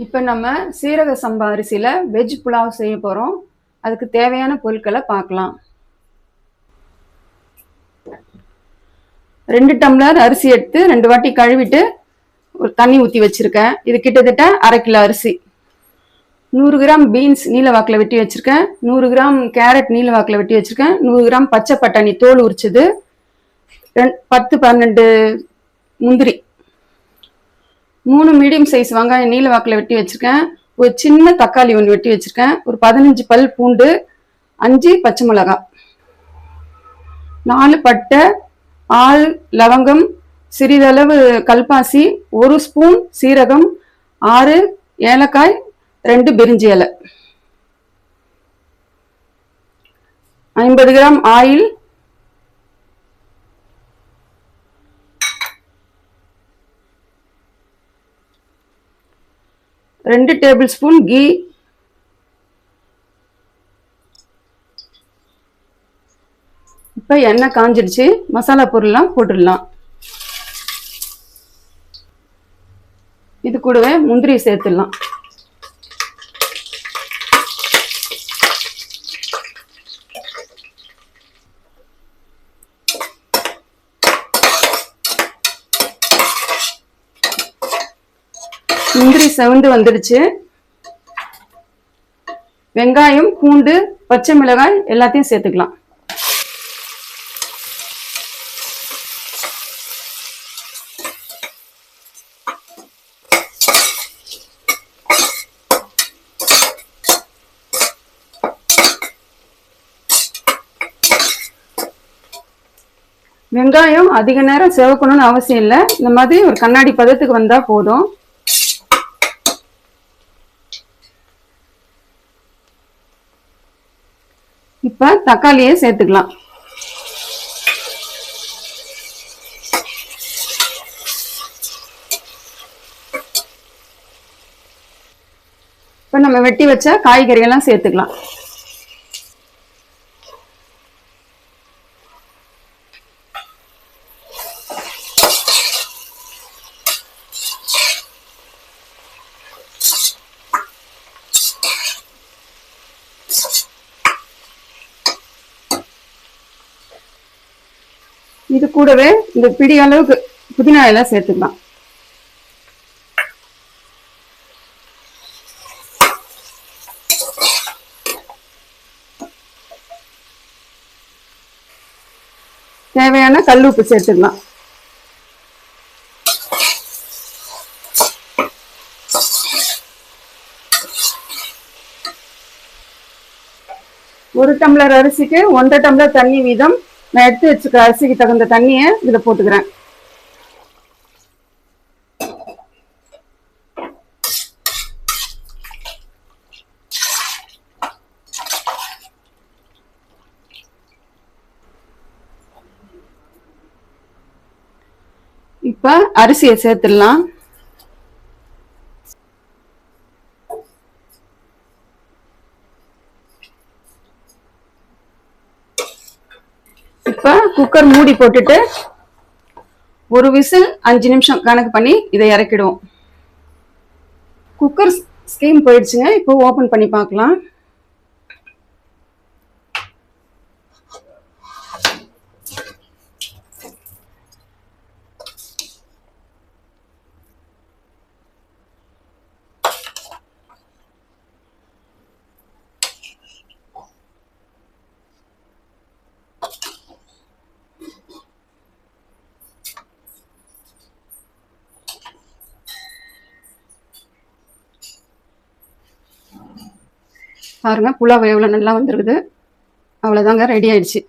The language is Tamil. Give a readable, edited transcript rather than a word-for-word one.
இப்போ நம்ம சீரக சம்பா அரிசியில் வெஜ் புலாவ் செய்ய போகிறோம். அதுக்கு தேவையான பொருட்களை பார்க்கலாம். 2 டம்ளர் அரிசி எடுத்து 2 வாட்டி கழுவிட்டு ஒரு தண்ணி ஊற்றி வச்சுருக்கேன். இது கிட்டத்தட்ட 1/2 கிலோ அரிசி. 100 கிராம் பீன்ஸ் நீல வாக்கில் வெட்டி வச்சுருக்கேன். 100 கிராம் கேரட் நீல வாக்கில் வெட்டி வச்சுருக்கேன். 100 கிராம் பச்சை பட்டாணி தோல் உரிச்சது, 10-12 முந்திரி, 3 மீடியம் சைஸ் வெங்காயம் நீல வாக்கில் வெட்டி வச்சுருக்கேன். ஒரு சின்ன தக்காளி ஒன்று வெட்டி வச்சுருக்கேன். ஒரு 15 பல் பூண்டு, 5 பச்சை மிளகாய், 4 பட்டை, 6 லவங்கம், சிறிதளவு கல்பாசி, 1 ஸ்பூன் சீரகம், 6 ஏலக்காய், 2 பிரிஞ்சி இலை, 50 gram oil, 2 tablespoon ghee, இப்போ எண்ணெய் காஞ்சிடுச்சு. மசாலா பொருள்லாம் போட்டுடலாம். இது கூடவே முந்திரி சேர்த்துடலாம். முந்திரி செவந்து வந்துடுச்சு. வெங்காயம், பூண்டு, பச்சை மிளகாய் எல்லாத்தையும் சேர்த்துக்கலாம். வெங்காயம் அதிக நேரம் செவக்கணும்னு அவசியம் இல்லை. இந்த மாதிரி ஒரு கண்ணாடி பதத்துக்கு வந்தா போதும். இப்ப தக்காளியை சேர்த்துக்கலாம். இப்ப நம்ம வெட்டி வச்ச காய்கறியெல்லாம் சேர்த்துக்கலாம். இது கூடவே இந்த பிடி அளவுக்கு புதினா இலை சேர்த்துக்கலாம். தேவையான கல் உப்பு சேர்த்துக்கலாம். ஒரு டம்ளர் அரிசிக்கு 1.5 டம்ளர் தண்ணி வீதம் நான் எடுத்து வச்சுக்க அரிசிக்கு தகுந்த தண்ணியை இதில் போட்டுக்கிறேன். இப்ப அரிசியை சேர்த்துடலாம். இப்ப குக்கர் மூடி போட்டுட்டு ஒரு விசில் 5 நிமிஷம் கணக்கு பண்ணி இதை இறக்கிடுவோம். குக்கர் ஸ்டீம் போயிடுச்சுங்க. இப்போ ஓபன் பண்ணி பார்க்கலாம். பாருங்க, புலாவ் எவ்வளோ நல்லா வந்துருக்குது. அவ்வளோதாங்க, ரெடி ஆயிடுச்சு.